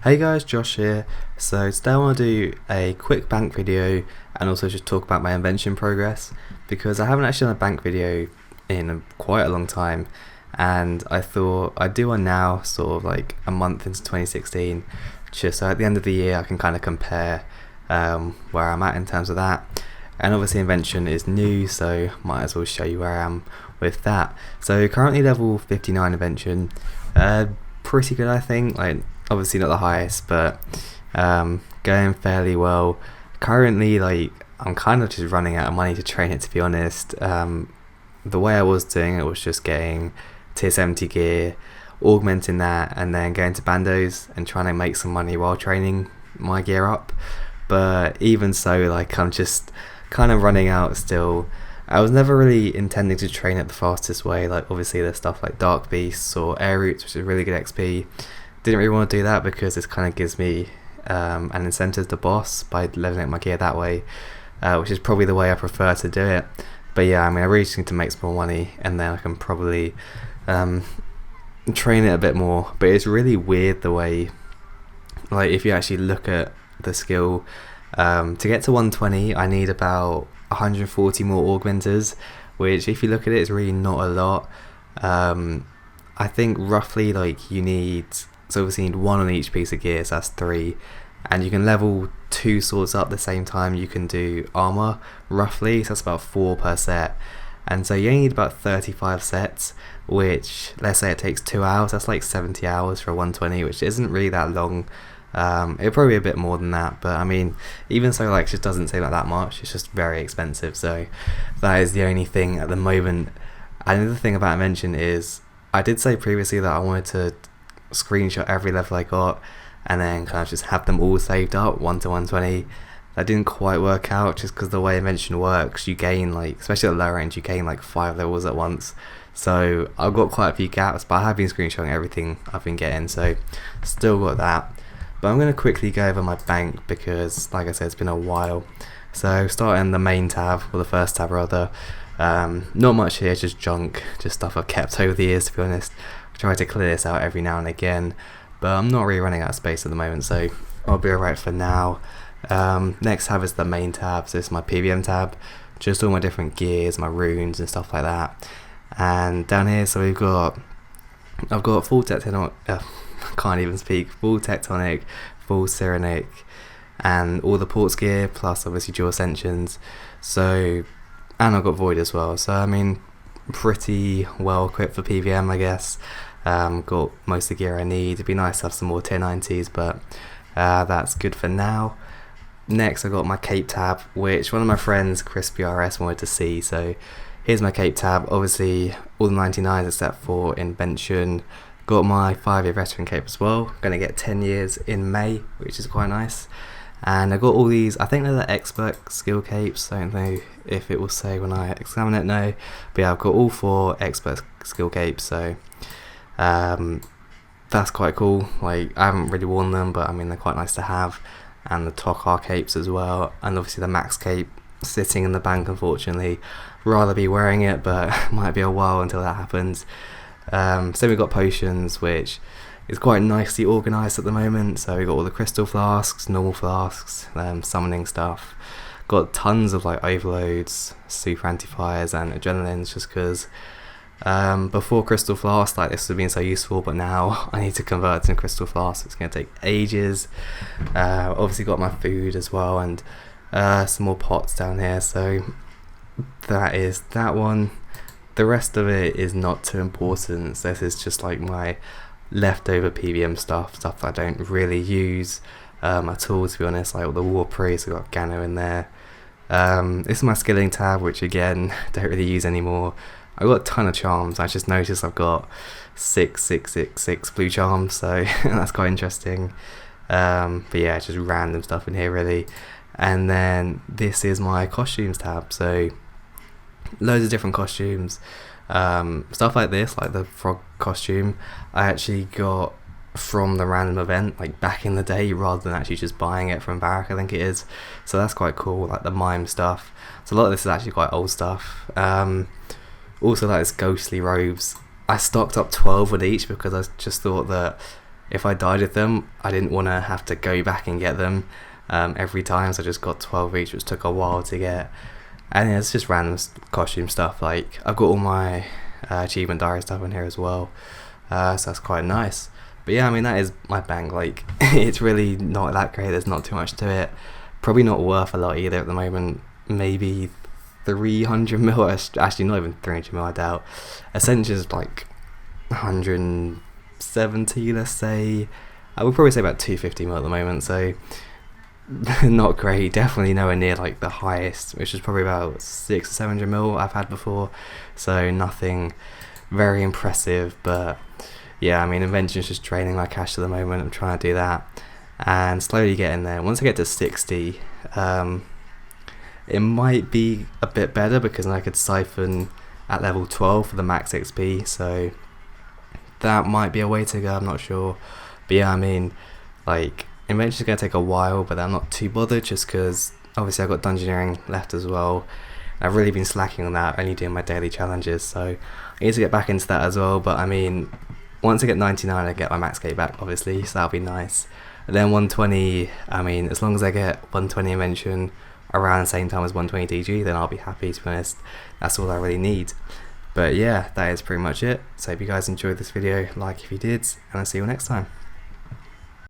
Hey guys, Josh here. So today I want to do a quick bank video and also just talk about my invention progress, because I haven't actually done a bank video in quite a long time, and I thought I'd do one now, sort of like a month into 2016, just so at the end of the year I can kind of compare where I'm at in terms of that. And obviously Invention is new, so might as well show you where I am with that. So currently level 59 Invention, pretty good I think, like obviously not the highest, but going fairly well. Currently, like, I'm kind of just running out of money to train it, to be honest. The way I was doing it was just getting tier 70 gear, augmenting that, and then going to bandos and trying to make some money while training my gear up. But even so, like, I'm just kind of running out still. I was never really intending to train it the fastest way. Like, obviously there's stuff like Dark Beasts or Air Roots, which is really good XP. Didn't really want to do that because this kind of gives me an incentive to boss by leveling up my gear that way, which is probably the way I prefer to do it. But yeah, I mean, I really just need to make some more money, and then I can probably train it a bit more. But it's really weird the way, like, if you actually look at the skill, to get to 120 I need about 140 more augmenters, which if you look at it is really not a lot. I think roughly, like, you need, so obviously you need one on each piece of gear, so that's 3, and you can level 2 swords up the same time you can do armor, roughly, so that's about 4 per set, and so you only need about 35 sets, which, let's say it takes 2 hours, that's like 70 hours for a 120, which isn't really that long. It'll probably be a bit more than that, but I mean, even so, like, it just doesn't seem like that much. It's just very expensive, so that is the only thing at the moment. Another thing about Invention is, I did say previously that I wanted to screenshot every level I got and then kind of just have them all saved up 1 to 120. That didn't quite work out, just because the way Invention works, you gain, like, especially at the lower range, you gain like 5 levels at once. So I've got quite a few gaps, but I have been screenshotting everything I've been getting, so still got that. But I'm going to quickly go over my bank because, like I said, it's been a while. So starting the main tab, or the first tab rather, not much here, just junk, just stuff I've kept over the years, to be honest. I try to clear this out every now and again, but I'm not really running out of space at the moment, so I'll be alright for now. Next tab is the main tab, so this is my PVM tab, just all my different gears, my runes and stuff like that. And down here, so I've got full tectonic, can't even speak, full tectonic, full cyanic, and all the ports gear, plus obviously dual ascensions. So, and I've got void as well, so I mean, pretty well equipped for PVM, I guess. Got most of the gear I need. It'd be nice to have some more tier 90s, but that's good for now. Next I got my cape tab, which one of my friends, Crispy RS, wanted to see, so here's my cape tab. Obviously all the 99s except for Invention. Got my 5-year veteran cape as well, gonna get 10 years in May, which is quite nice. And I got all these, I think they're the expert skill capes, I don't know if it will say when I examine it, no. But yeah, I've got all 4 expert skill capes, so that's quite cool. Like, I haven't really worn them, but I mean, they're quite nice to have. And the Tokar capes as well, and obviously the max cape sitting in the bank, unfortunately. Rather be wearing it, but might be a while until that happens. So we've got potions, which is quite nicely organised at the moment. So we've got all the crystal flasks, normal flasks, summoning stuff. Got tons of like overloads, super anti-fires and adrenalines, just because before crystal flask, like, this would have been so useful, but now I need to convert to crystal flask. It's going to take ages. Obviously got my food as well, and some more pots down here, so that is that one. The rest of it is not too important. This is just like my leftover PVM stuff that I don't really use at all, to be honest. Like all the war priests, I've got Gano in there. This is my skilling tab, which again don't really use anymore. I've got a ton of charms. I just noticed I've got 6 blue charms, so that's quite interesting. But yeah, just random stuff in here really. And then this is my costumes tab, so loads of different costumes. Stuff like this, like the frog costume, I actually got from the random event, like back in the day, rather than actually just buying it from Barrack, I think it is. So that's quite cool, like the mime stuff. So a lot of this is actually quite old stuff. Also, like this ghostly robes, I stocked up 12 with each because I just thought that if I died with them, I didn't want to have to go back and get them every time, so I just got 12 each, which took a while to get. And yeah, it's just random costume stuff. Like, I've got all my achievement diary stuff in here as well, so that's quite nice. But yeah, I mean, that is my bank. Like, it's really not that great, there's not too much to it, probably not worth a lot either at the moment. Maybe 300 mil, actually not even 300 mil, I doubt. Ascension's like 170, let's say. I would probably say about 250 mil at the moment, so not great. Definitely nowhere near like the highest, which is probably about 600 or 700 mil I've had before, so nothing very impressive. But yeah, I mean, Invention's just draining my cash at the moment. I'm trying to do that and slowly getting there. Once I get to 60, it might be a bit better, because then I could siphon at level 12 for the max XP, so that might be a way to go, I'm not sure. But yeah, I mean, like, Invention's going to take a while, but I'm not too bothered, just because obviously I've got dungeoneering left as well. I've really been slacking on that, only doing my daily challenges, so I need to get back into that as well. But I mean, once I get 99 I get my max K back, obviously, so that'll be nice. And then 120, I mean, as long as I get 120 Invention around the same time as 120 DG, then I'll be happy, to be honest. That's all I really need. But yeah, that is pretty much it. So if you guys enjoyed this video, like if you did, and I'll see you next time.